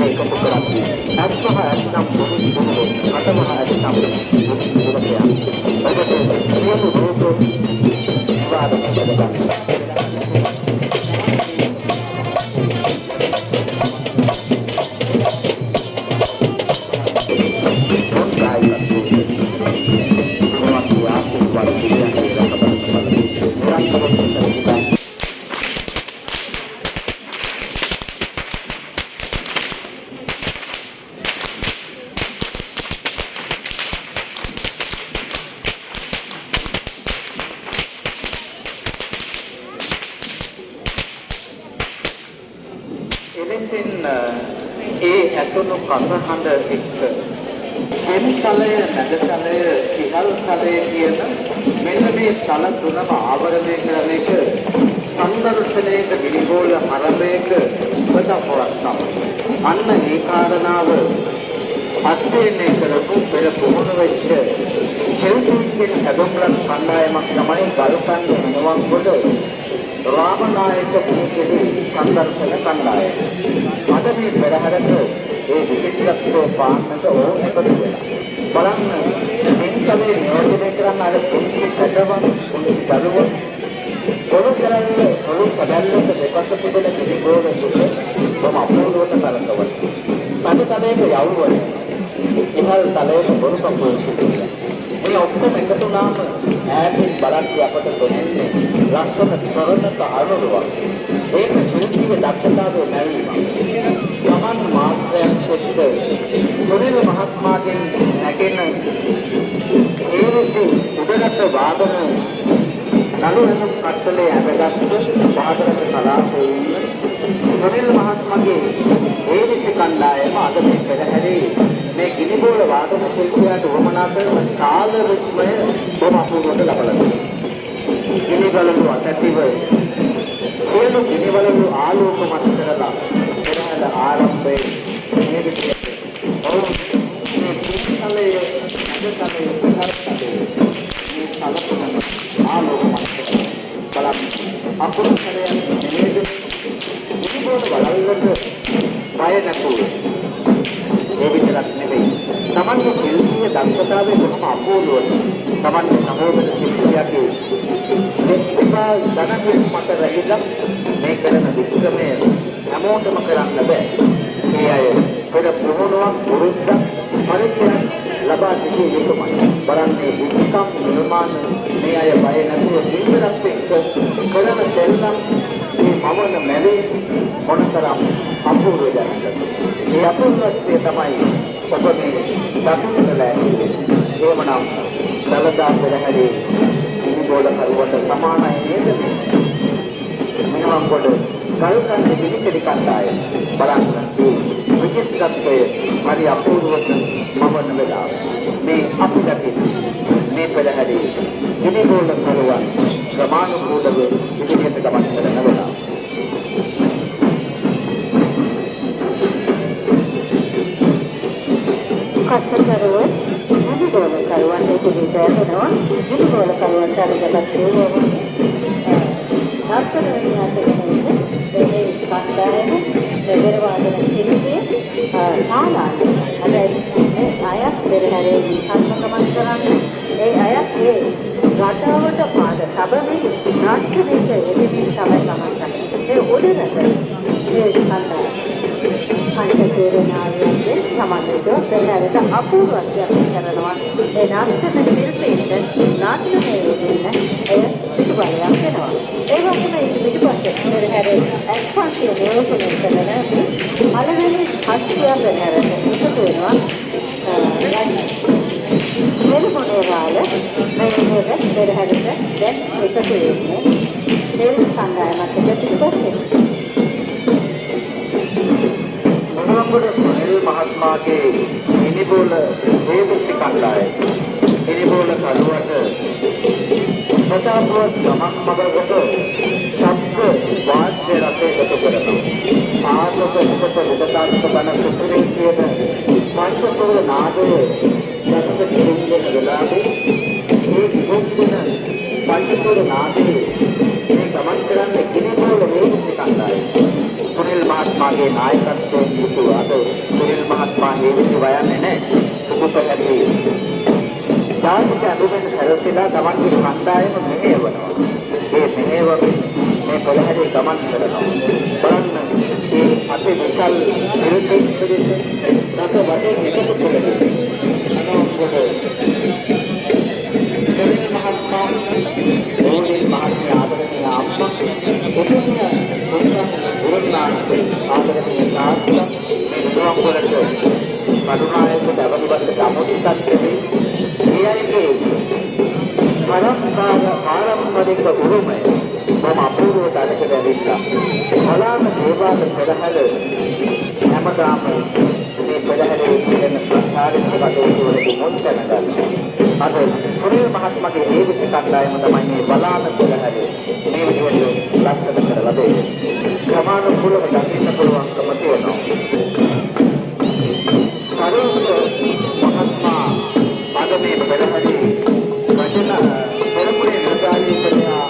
ඒක පුතරක්. අත්පහ ඇතනම් පොදු අතමහ ඇතනම් පුරකයා. ඔබට සියලු රෝග නිවාරණය කරගන්න. ඒ ඇතුණු කසහඬ එක්ක එන්තලය නැදතලය ඉහල් තලය කියන මෙන්න මේ තල තුනම ආවරණය කරන එක සංදර්ශනයක පිළිගෝල හරබයක උපදවවත්තම අන්න ඒ කාරණාව අත්දැකීම් කරපු පෙර පුහුණු වෙච්ච කෙල්පින් හැදොම්ලන් කණ්ඩායමක් තමයි ගල්කන්ද මොනවන්ගොඩ රාමනායක පුණ්‍යදී සංදර්ශන කණ්ඩායම. අද මේ පෙරහැරට ඒ විචිත්‍රත්වය පාන්නට ඕන එකතු වෙලා. බලන්න මෙන්කලේ නියෝජනය කරන්න අර පුංචි කඩවන් පුංචි දරුවෝ පොළො කරන්නේ පොළො කඩල්ලක දෙපස පුදල පිළිගෝල දුක තම අපූර්වට තරකවල. අද තලයක යවුවනේ. ඉහළ තලයක බොරු කපුව සිටිනවා. මේ ඔක්කොම එකතු වුණාම ඈතින් බලද්දී අපට තොරන්නේ ලක්ෂණ කරනත අනුරුවක්. ඒක ශිල්පීය දක්ෂතාවයේ නැවීමක්. සමාන මාත්‍රයක් සෙට්ට සුනිල් මහත්මයාගෙන් නැගෙන ඒ උදකට වාදන නළුවෙන කට්ටලේ ඇඳගත්තු වාදනක කලාපයේ ඉන්න සුනිල් මහත්මයාගේ ඒ විසි කණ්ඩායම අද මේ පෙරහැරේ මේ ගිනිබෝල වාදන ශිල්පියාට වමනා කරන කාල රිද්මය බොහොම අපූර්වට ලබලා තියෙනවා. ගිනිබලු අතතිව සියලු ගිනිබලු ආලෝකමත් කරලා පෙරහැර ආරම්භයේ මේ විදිහට මේ පිටකලයේ අදකලයේ විහාරකලයේ මේ සලකුණ ආලෝකමත් කරලා බලන්න අපුරුෂයන් නේද ගිනිබෝල බලල්ලට බය නැතුව ඒ විතරක් නෙවෙයි. තමන්ගේ ශිල්පීය දක්ෂතාවයේ කොහොම අපූර්වද? තමන්ගේ සමෝධන ශිල්පියාගේ දෙපා ධනහිස් මත රැඳිලා මේ කරන වික්‍රමය හැමෝටම කරන්න බෑ. ඒ අය පෙර පුහුණුවක් පුරුද්දක් පරිචයක් ලබා සිටිය යුතුමයි. බලන්නේ විකම් නිර්මාණ මේ අය බය නැතුව ජීවිතත් එක්ක කරන සෙල්ලම් මේ මවන මැලේ මොනතරම් අපූර්වද? මේ අපූර්වත්වය තමයි ඔබ මේ දකින්න ලෑස්ති. එහෙමනම් දලදා පෙරහැරේ ගිනිබෝල කරුවට සමානයි නේද? මොනවාන්කොට ගල්කන්ද ගිනිකෙලි කණ්ඩායම බලන්න මේ විචිත්‍රත්වය හරි අපූර්වට මවන වෙලාව. මේ අපි දකින මේ පෙරහැරේ ගිනිබෝල කරුවන් ප්‍රමාණිකව ඉදිරියට ගමන් කරන වෙලාව. කස්සකරුව ගිනිබෝල කරුවන් දෙකේ දෙනවා. ගිනිබෝල කරුවන් තරගයක් තියෙනවා. නාට්‍යයේ ආදරණය මේ කණ්ඩායම දෙවර වාදන ශිල්පී ශාලාවේ අද අයත් පෙරහැරේ විසම්මකමන් කරන්නේ ඒ අයත් ඒ රටාවට පාද සබමේ නාට්‍යයේ යෙදී තමයි ගමන් කරන්නේ. ඒ උඩරට ඒ කණ්ඩායම පංචකේරණාවේ සමන්විතව පෙරහැරට අපූර්වත්වයක් කරනවා. ඒ නාට්‍ය ශිල්පීන්ට නාට්‍යයේ යෙදෙන එය පිටුබලයක් වෙනවා. ඒ වගේම පිටුපස්සේ පෙරහැරේ එක්ස්පන්සිව් නියෝජනය කරන පළවෙනි හස්තිය පෙරහැරට එකතු වෙනවා. මෙලොමනේ රාල මේ පෙරහැරට දැන් එකතු වෙන්නේ දෙල් සංගායමක් පිටුපස්සේ මොනවාන්ගොඩ සුනිල් මහත්මයාගේ ගිනිබෝල හේතුච්ච කණ්ඩායම ගිනිබෝල කරුවට ප්‍රතාපවත් ගමන් මගකට ශබ්ද වාද්‍ය රසය එකතු කරනවා. ආසක උපත විදතාත්මක බණ සුපුරේ කියන පංචතෝර නාදයේ දසක කිරුගෙන වෙලාවේ මේ විමුක්තින පංචතෝර නාදයේ මේ ගමන් කරන්නේ ගිනිබෝල හේතුච්ච කණ්ඩායම. සුනිල් මහත්මයා මහත්මයාගේ නායකත්වයෙන් යුතුව අද සුනිල් මහත්මයා හේවිසි වයන්නේ නැහැ. සුදුසු ඇති. ජාතික අනුබෙන් සැලසෙලා තමන්ගේ කණ්ඩායම මෙහෙයවනවා. මේ මෙහෙයවමින් මේ පෙරහැරේ ගමන් කරනවා. බලන්න මේ අපේ විකල් නිරුද්ධ ප්‍රදේශ රට වශයෙන් එකතු කරගෙන අනෝන්ගොඩ සුනිල් මහත්මයා සුනිල් මහත්මයා ආදරණීය අම්මා උතුම්ය ගුරුනානක ආදරණීය තාත්තා මේ නෝන්ගොඩට කරුණායක දවල්වල සමුදිතත් දෙවි එයයිගේ පාරම්පරික උරුමය මම අපූර්ව තැනකට ඇවිල්ලා කලාම දේවාල පෙරහැර හැමදාම මේ පෙරහැරේ තියෙන සංස්කාරික කටයුතු වලදී මුල් තැන ගන්නවා. අද සුනිල් මහත්මයාගේ හේවිසි කණ්ඩායම තමයි මේ බලාන පෙරහැරේ මේ විදිහට ලක්ෂණ කරලා දෙන්නේ. ක්‍රමානුකූලව දකින්න පුළුවන්කම තියෙනවා. මහත්මා අද මේ පෙරහැරේ වචන පෙරමුණේ නගාලී කන්‍යා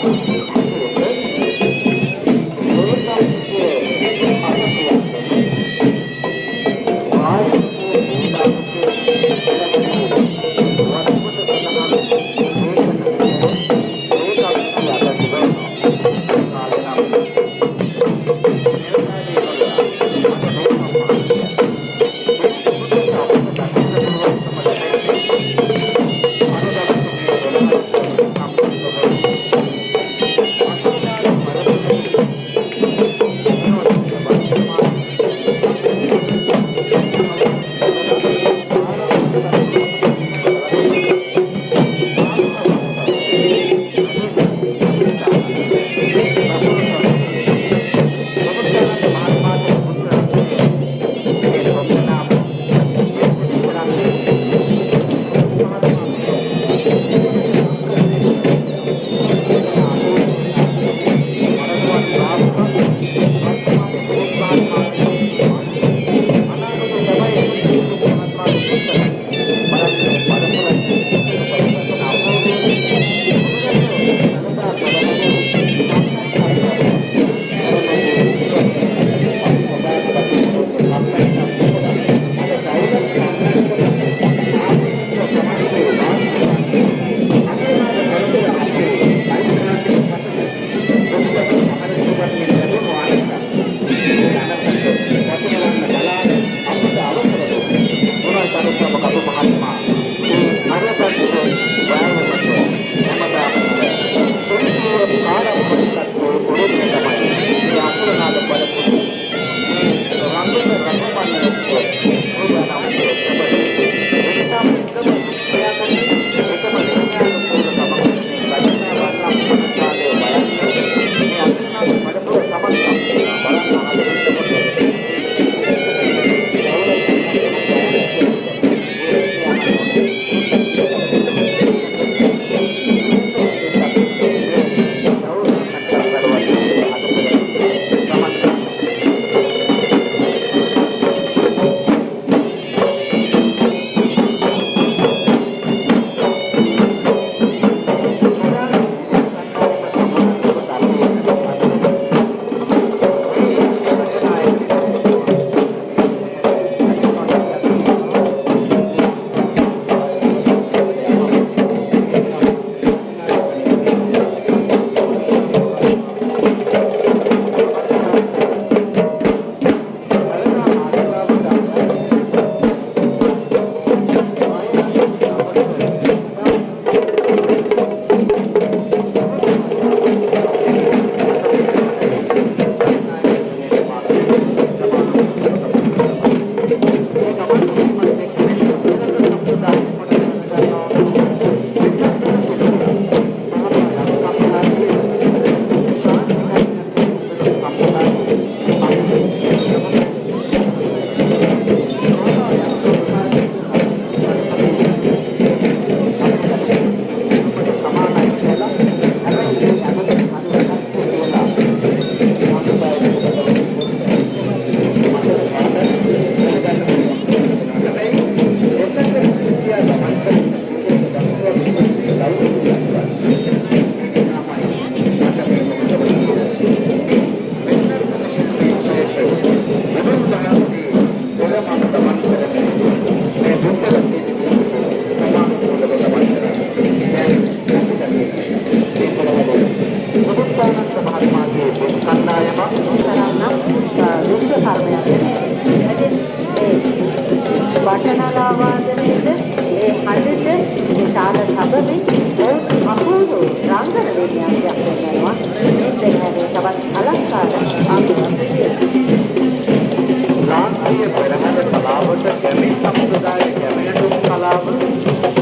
බවට ගැමි සම්ප්‍රදාය ගැමෙනතුම් කලාව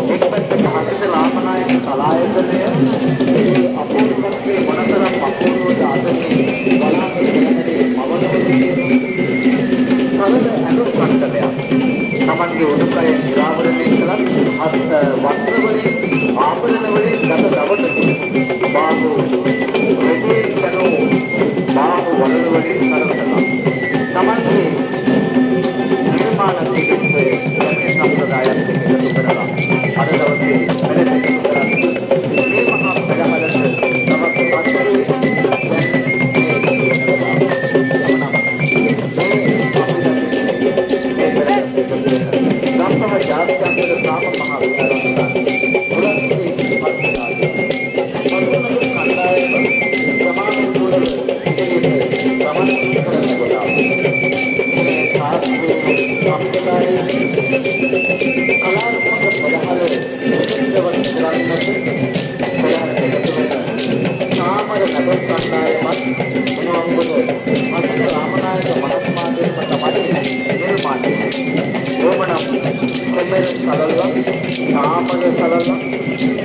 එක්පැත්තක හසිත ලාපනායක කලායතනය මේ අපූර්වත්වයේ මොනතරම් අපූර්වද අදනේ බලාපොරොත්තු කලද ඇඳුම් කණ්ඩලයක් තමන්ගේ උඩුකය නිරාවරණය කළත් වස්ත්‍ර වලින් ආභරණ වලින් ගත දවසක බාහු රෙදි කනෝ බාහු වලල වලින් කරවනවා තමන්ගේ නිර්මාණ කිහිපයේ මේ සම්ප්‍රදායත් එක්ක එකතු කරලා අද දවසේ වැඩ කරන්නේ මේ මහා පෙරහරට තමන්ගේ පස්සේ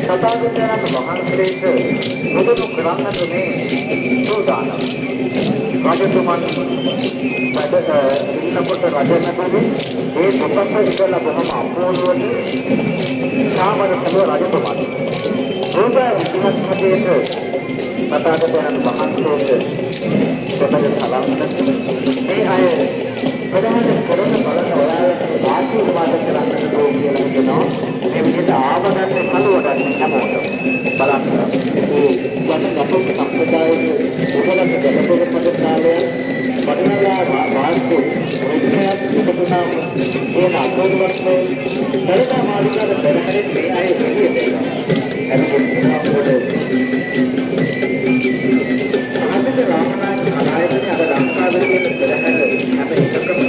තථාගතයන් වහන්සේට මුදුණු කරන්නට මේ සෝදානම් රජතුමන් වැඩ ඉන්නකොට රජනතුනේ ඒ දෙපස ඉඳලා බොහොම අපූර්වව සාමර සමය රජතුමන් රූපය ඉතිහාසයේට තථාගතයන් වහන්සේට දෙපස සලස්න මේ අය ප්‍රධාන කරන බලන ඔයාලට ආශිර්වාද කරන්නට ඕන කියලා හිතනවා මේ විදිහට ආවදන්නේ කලවටන්නේ හැමෝටම බලන්න මේ යන ගැටුම් සම්ප්‍රදායේ උගලක ගැටුම් පදතාවය වඩනලා වාස්තු විද්‍යාත් විකසනාම ඒ නාටකවත්නේ දරදා මාලිකාව පෙරහැරේ මේ අය එළියට එනවා ආදිත රාමනායක කලායතනයේ අර ලංකාවේ තියෙන පෙරහැර හැම එකකම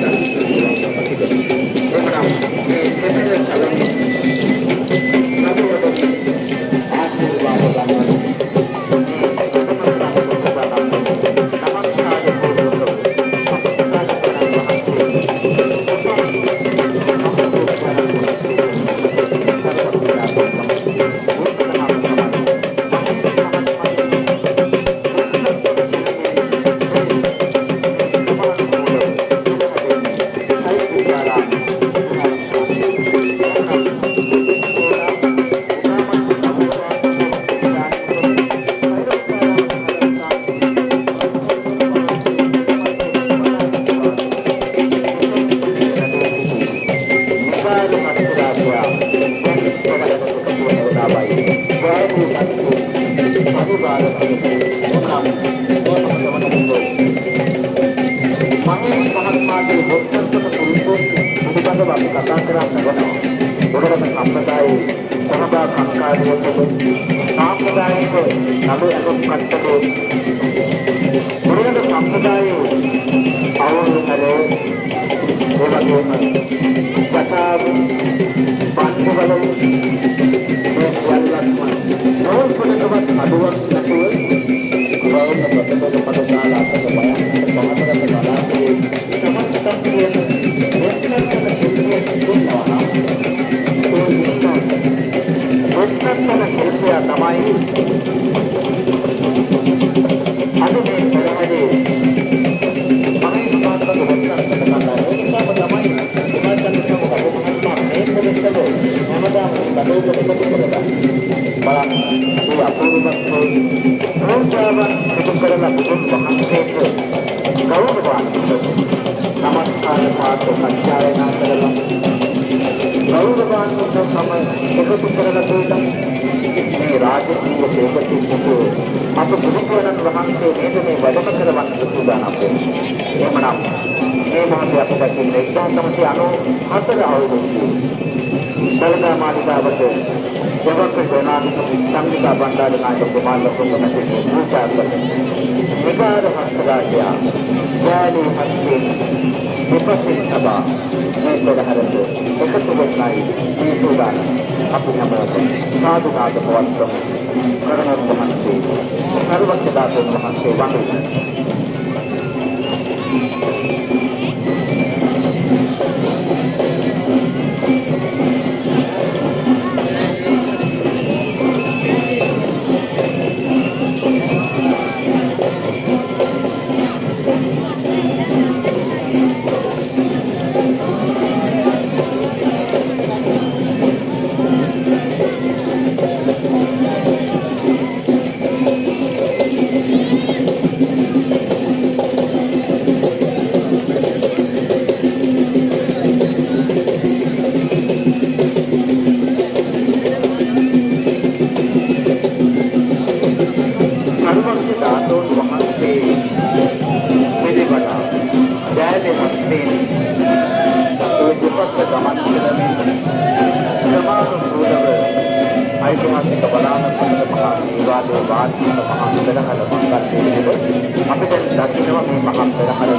ඓතිහාසික බලානකට මහා විවාදයේ වාර්ෂික මහා පෙරහර මංගල්‍යයේදී අපිට දකිනවා මේ මහා පෙරහර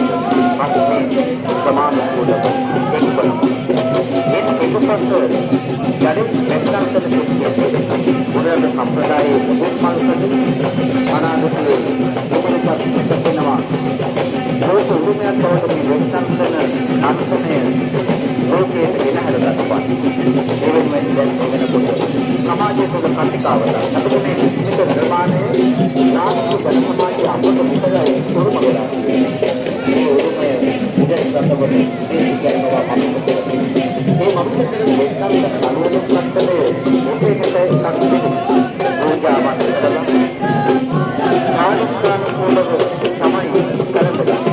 අපි මේ සමාන කුලව එක්වලු මේ එක්වපත් යලි මෙන්නන්තර මුරල සම්ප්‍රදායේ උපමානකට අනාගතයේ උපමපත් වෙනවා ලෝක උරුමයක් බවට මේ වෙනසන්තන නාටකයේ ලෝකයේ වෙනහල දක්වනවා ඒ වෙනුවෙන් දැන් වෙනකොට සමාජයේ තුල කතිකාවල අපිට මේ විවිධ නිර්මාණයේ නාටක බල සමාජයේ අපට විතරයි උරුම වෙලා මේ උරුමය ඉතින් සම්බන්ධව මේ කියනවා අපිට මේ මනුස්සයෙක් වෙනසන්තන අනුලෝම කන්දේ මොකේකට සම්බන්ධ ඕජාවක් කරලා ආනුස්කාන පොළව තමයි කරන්නේ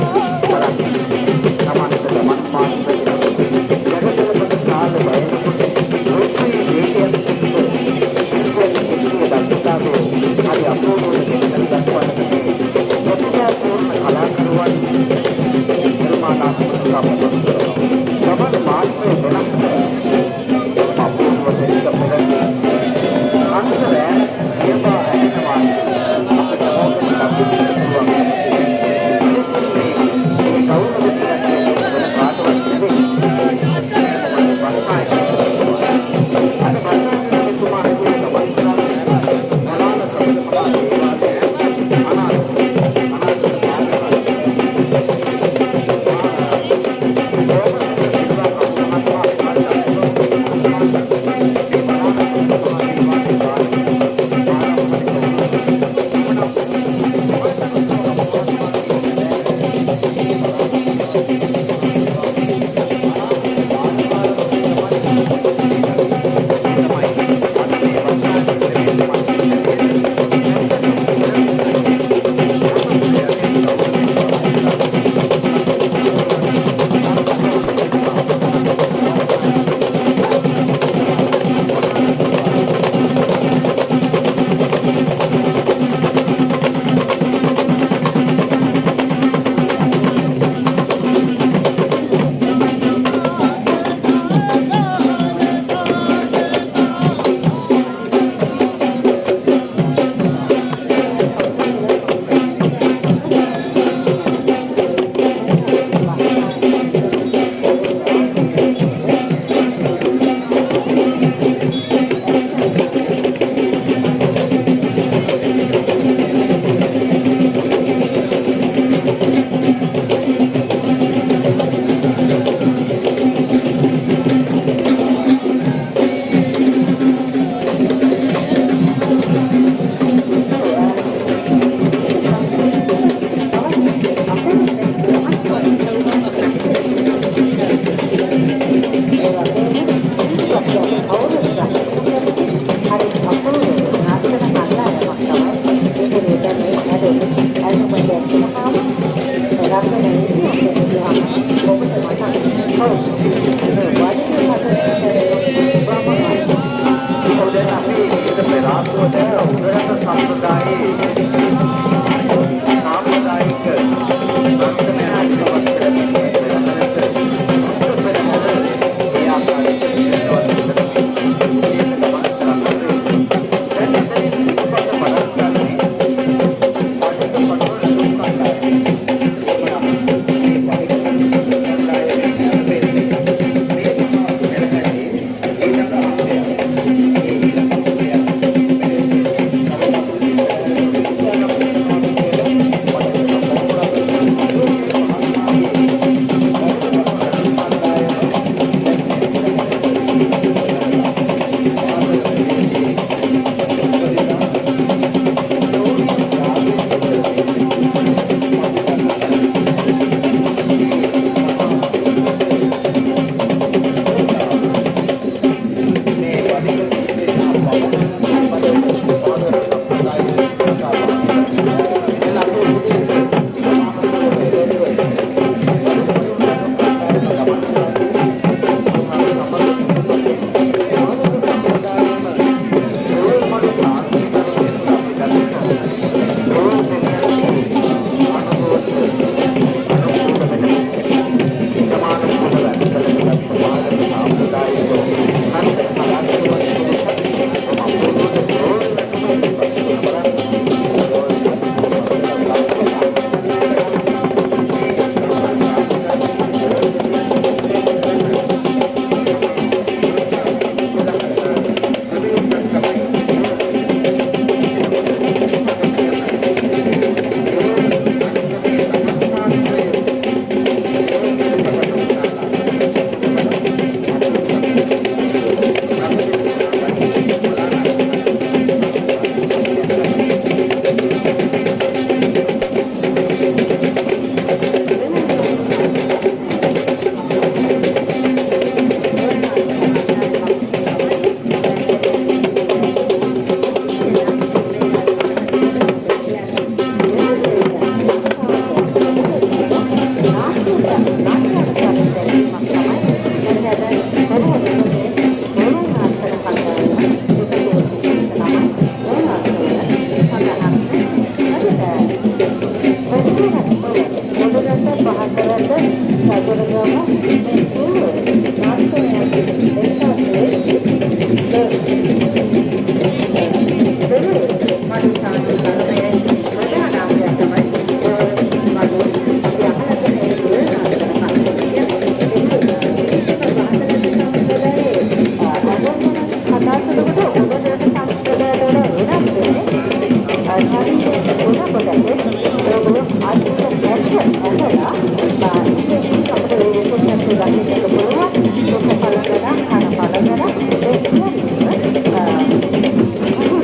අරගෙන ඒ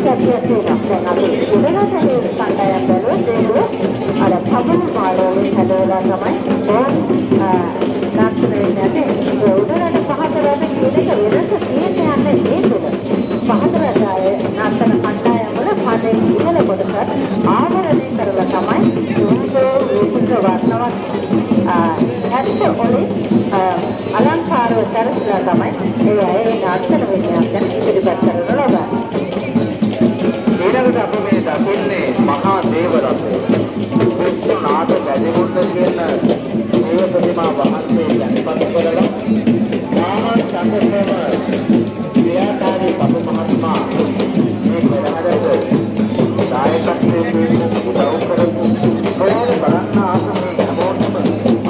දැන් අපි උඩරටේ කණ්ඩායම් බැලුවොත් ඒක අර පබන මාළවලින් හැදවලා තමයි නාට්‍ය වෙන්නේ. ඒ උඩරට පහතරට කියන එක වෙනස තියෙන්නේ ඒ තුල. පහතරට නාට්‍ය කණ්ඩායම් වල පදේ ඉහළ කොටස ආවරණය කරලා තමයි සුන්දර රූපක වර්ණවත් හැත්ත ඔලේ අලංකාරව කරලා තමයි ඒ නාට්‍ය වෙන්නේ ගැන ඉදිරිපත් කරන ලබන්නේ. ඊළඟට අපි මේ දකින්නේ මහා දේව රථය. විශ්වනාථ බැලිමුන්න කියන දේව ප්‍රතිමා වහන්සේ දැන්පත් කරලා නාම චන්ද්‍රසේන ක්‍රියාකාරී කපු මහත්මයා මේ පෙරහැරට දායකත්වයෙන් උදව් කරපු කොහොමද බලන්න ආසනේ හැමෝටම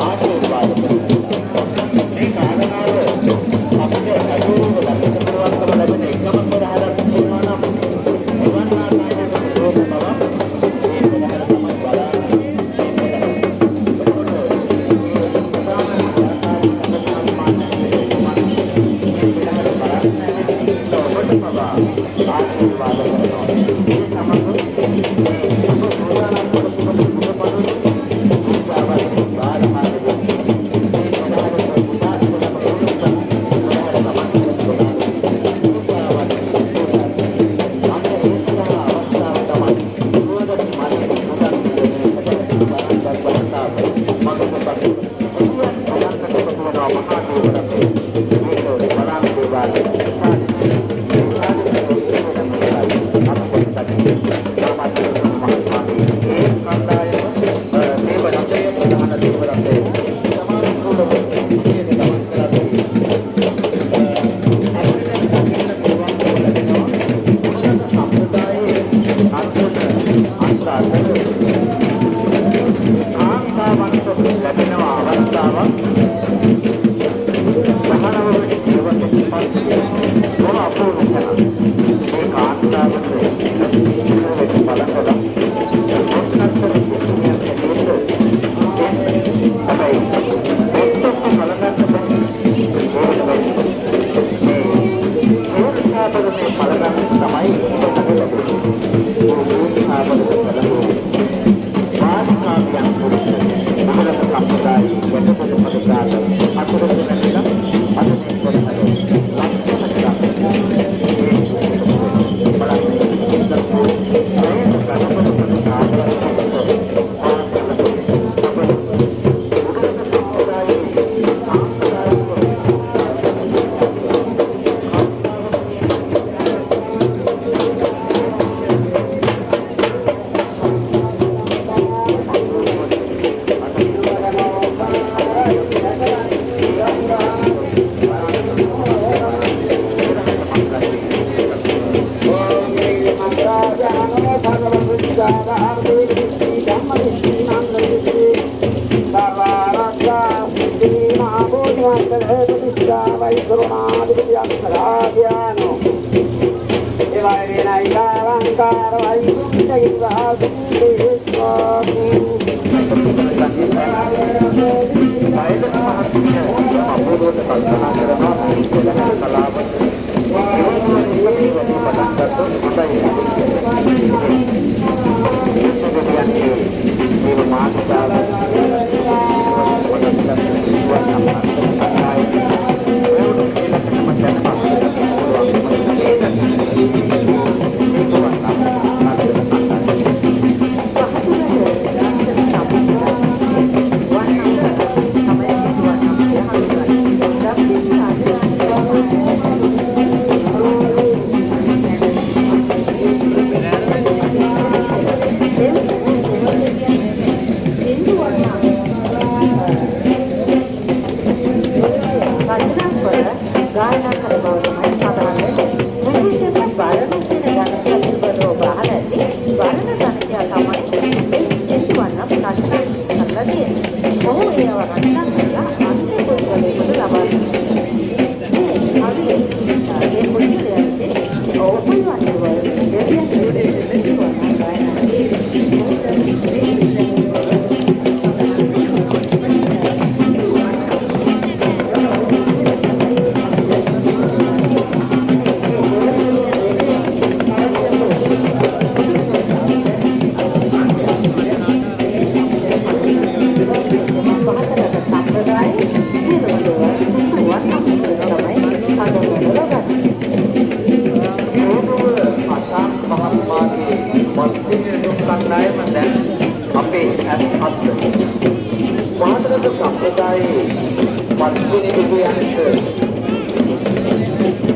ආශිර්වාද කරනවා. මේ කාරණාව අපිට අදෝරුව ලැබෙන්න පුළුවන්කම ලැබෙන එකම පෙරහැරක් වෙනවා නම්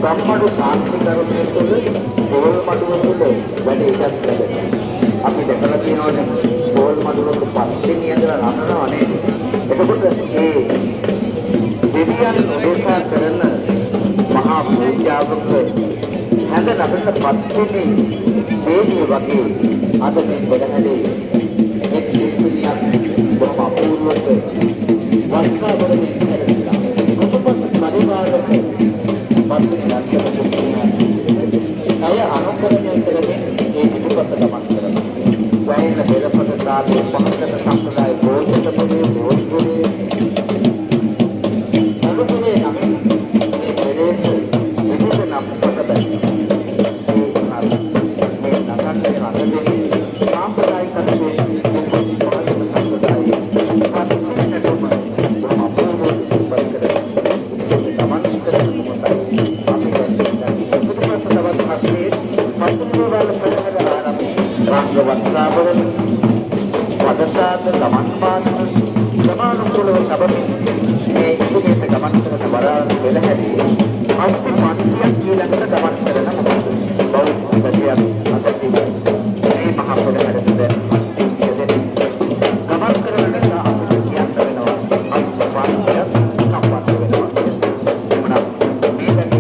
ගම්මඩු සාංශිකරණය තුළ පොල් මඩුව තුළ වැඩි ඉඩක් ලැබෙනවා. අපි දැකලා තියෙනවානේ පොල් මඩුවක පස්සේ නියඳලා නමනවා නේද? එතකොට ඒ දෙවියන් උදෙසා කරන මහා පූජාවක හැඳ නබන පස්සේ දේවිය වගේ අද මේ පෙරහැරේ එක් සිද්ධියක් බොහොම අපූර්වක වස්ත්‍රාභරණය කරලා කොපමණ පරිවාරක පස්සේ අය අනුකරණය කරමින් ඒ පිටපත ගමන් කරනවා. වයින් පෙරපත සාධු පහකට සම්ප්‍රදාය බෝධිසත්වයේ බෝධිගුණයේ අනුකරණය නම් මේ පෙරේත විවිධ නම් කොට බැහැ. මේ නගරයේ රටේ සාම්ප්‍රදායික කටයුතු වස්ත්‍රාභරණ වදසාද ගමන් පාන සමානුකූලව සබමින් මේ ඉදිරියට ගමන් කරන බරාර පෙරහැරේ අස්ති මානසික ඊළඟට ගමන් කරන බෞද්ධ ප්‍රතියක් අතදී මේ මහා පෙරහැරේ දැන් ගමන් කරන නිසා අපිට කියන්න වෙනවා අස්ති මානසික සම්පත් වෙනවා එමනම් මේ දැන්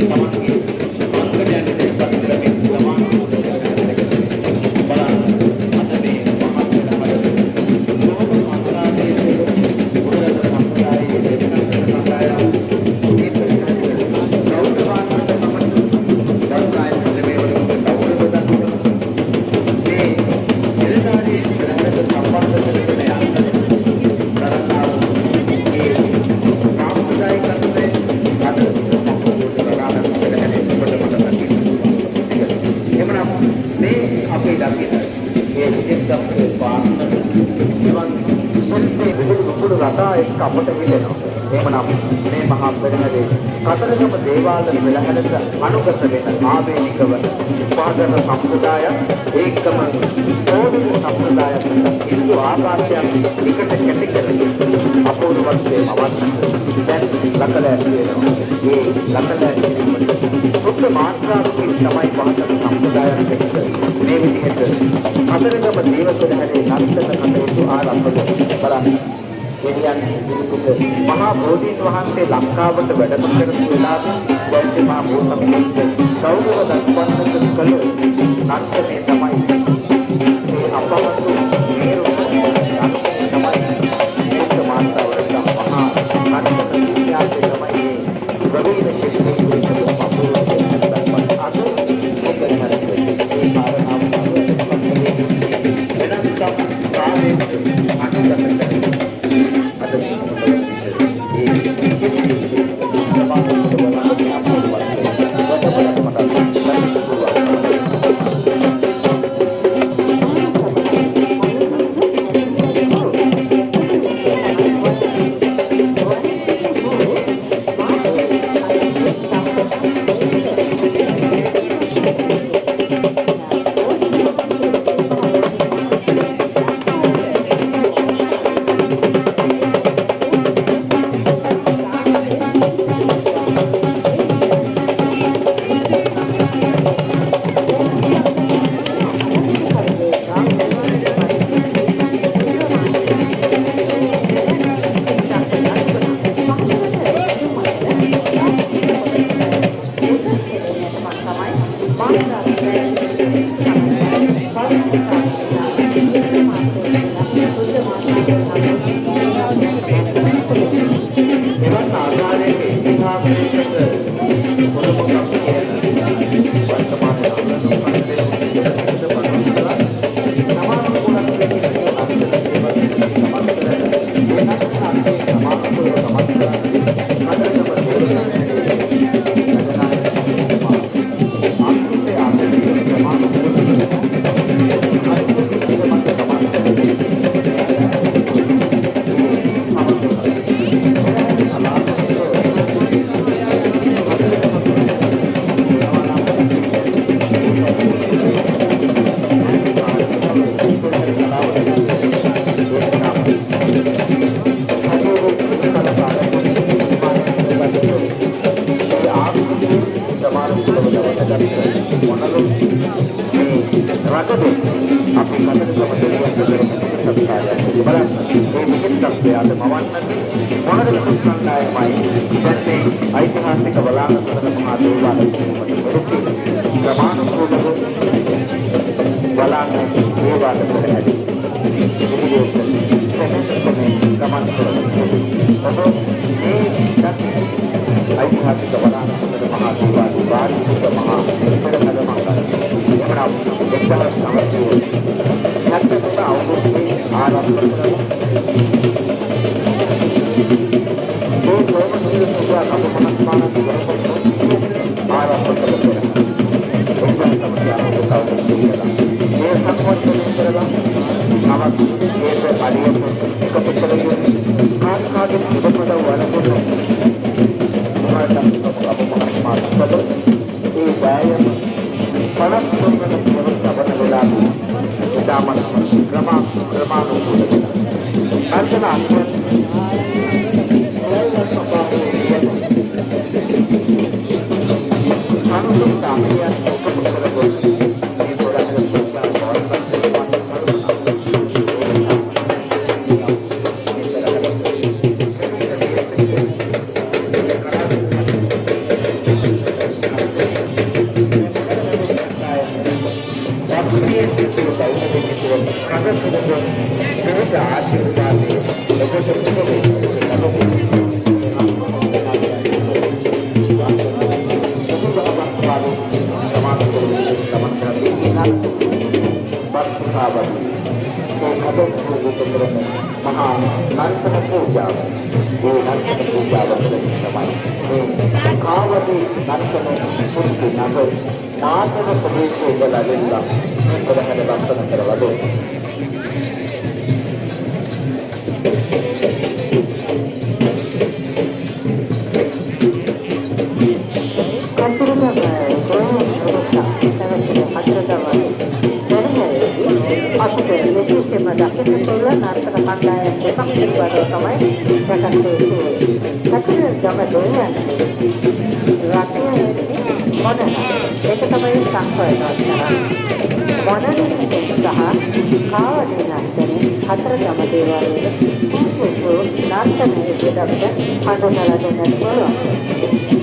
Thank you. එක් අපට හිතෙනවා. එහෙමනම් මේ මහා පෙරහැරේ කතරගම දේවාලය පෙරහැරට අනුගත වෙන ආවේනිකව උපාදන සම්ප්‍රදාය ඒකම ඕනික සම්ප්‍රදායක් හින්දු ආකාශයන් එකට කැටි කරගෙන අපෝරවත්ේ මවත් දැන් ලකලෑ කියනවා. මේ ලකලෑ සුද්ධ මාත්‍රාවකින් තමයි පහතන සම්ප්‍රදායක් එක්ක මේ විදිහට කතරගම දේව පෙරහැරේ නර්තන කටයුතු ආරම්භ කරනවා. මහා බෝධීන් වහන්සේ ලංකාවට වැඩම කරපු වෙලාවේ දැන් මහා බෝසත්ණන්ගේ ගෞරව දක්වන්නට කළ නර්තනය තමයි මේ අපවතු මේරු නර්තනය තමයි සුද්ධ මාතාවරට මහා නර්තන විද්‍යාවේ තමයි ප්‍රවීණ ශිල්පී අපූර්ව අද ඒක හරියට ඒ කාරණාව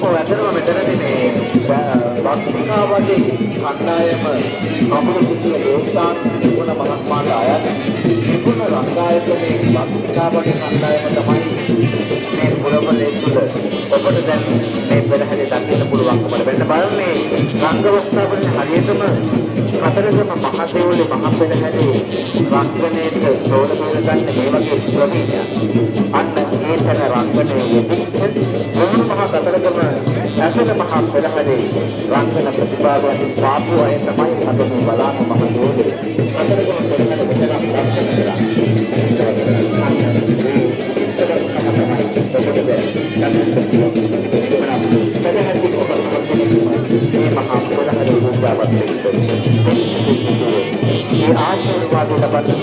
ඔව් ඇත්තටම මෙතනදී මේ වස්තිකාවගේ කණ්ඩායම කපුරු සිටිය දේශාන් ගුණ මහත්මයාට අයත් ගුණ රංගායතනයේ වස්තිකාවගේ කණ්ඩායම තමයි මේ පුරවලේ තුල ඔබට දැන් මේ පෙරහැරේ දකින්න පුළුවන්කම වෙන්න බලන්නේ රංගවස්තාවනේ හරියටම කතරගම මහදේවලේ මහ පෙරහැරේ රංගනයේට තෝර තෝර ගන්න මේ වගේ ප්‍රවීණයක් අන්න ඒ තන රංගනයේ යෙදී මොන මහ කතරගම ඇසල මහ පෙරහැරේ රංගන ප්‍රතිභාවයන් පාපු අය තමයි අද මේ බලාන මහ දෝලේ කතරගම පෙරහැර මෙතන රංගන කරා ආශිර්වාද ලබන්නේ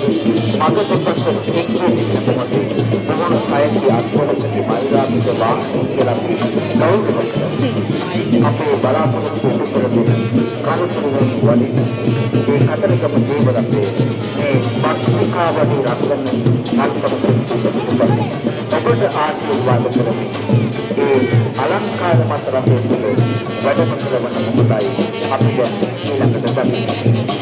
මගපොත්පත් එක්කෝ නැතමදී මොන සායති ආත්මවලදී මයිරාමික වාක්‍ය කියලා කවුරුද අපේ බලාපොරොත්තු කරගෙන කාර්යතුරුන් වලින් මේ කතරගම දේවරත්ේ මේ පත්‍රිකාවදී රැකගන්න ඔබට ආශිර්වාද කරමි ඒ අලංකාර මත රටේ තුල වැඩම කරන මොකටයි අපි දැන් ඊළඟට ගන්නේ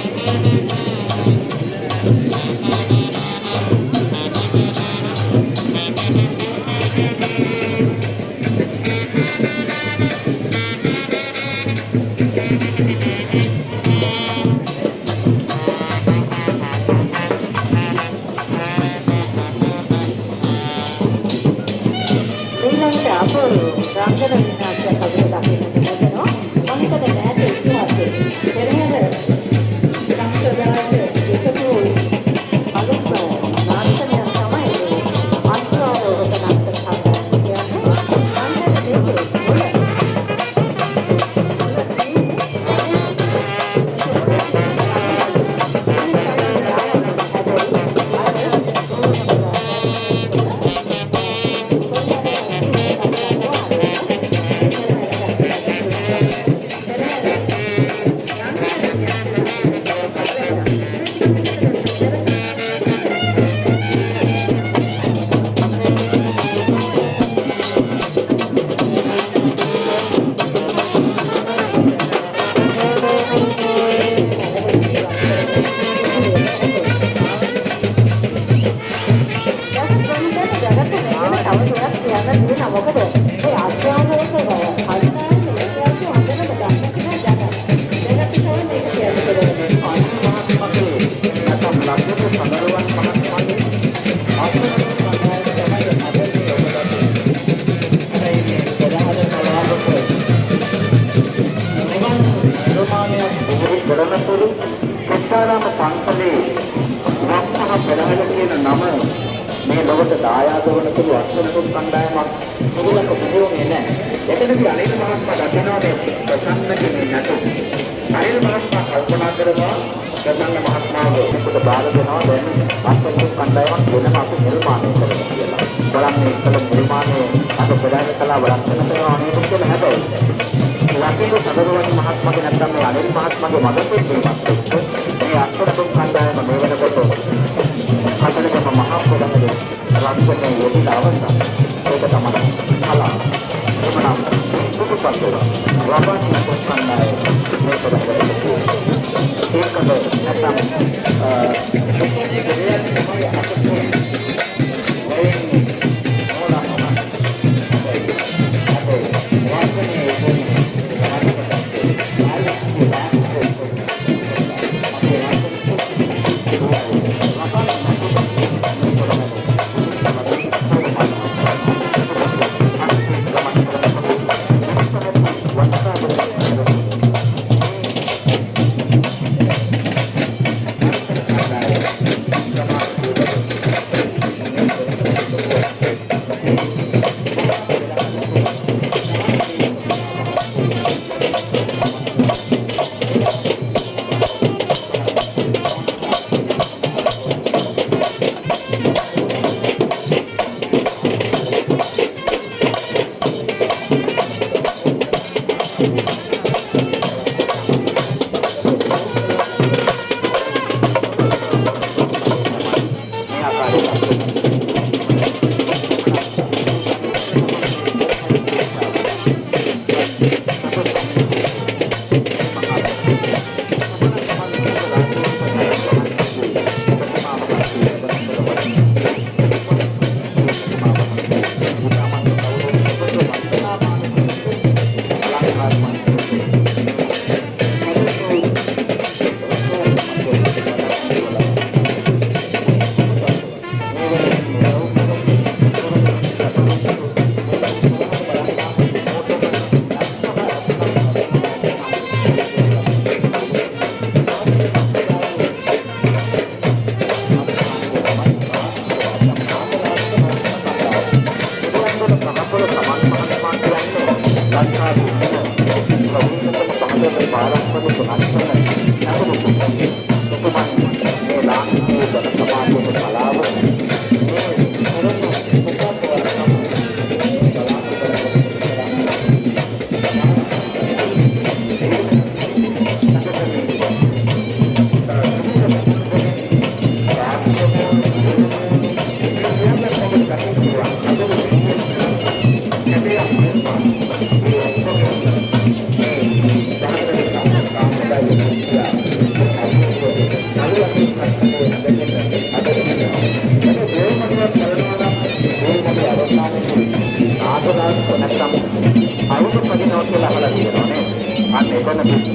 Apa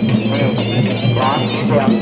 yang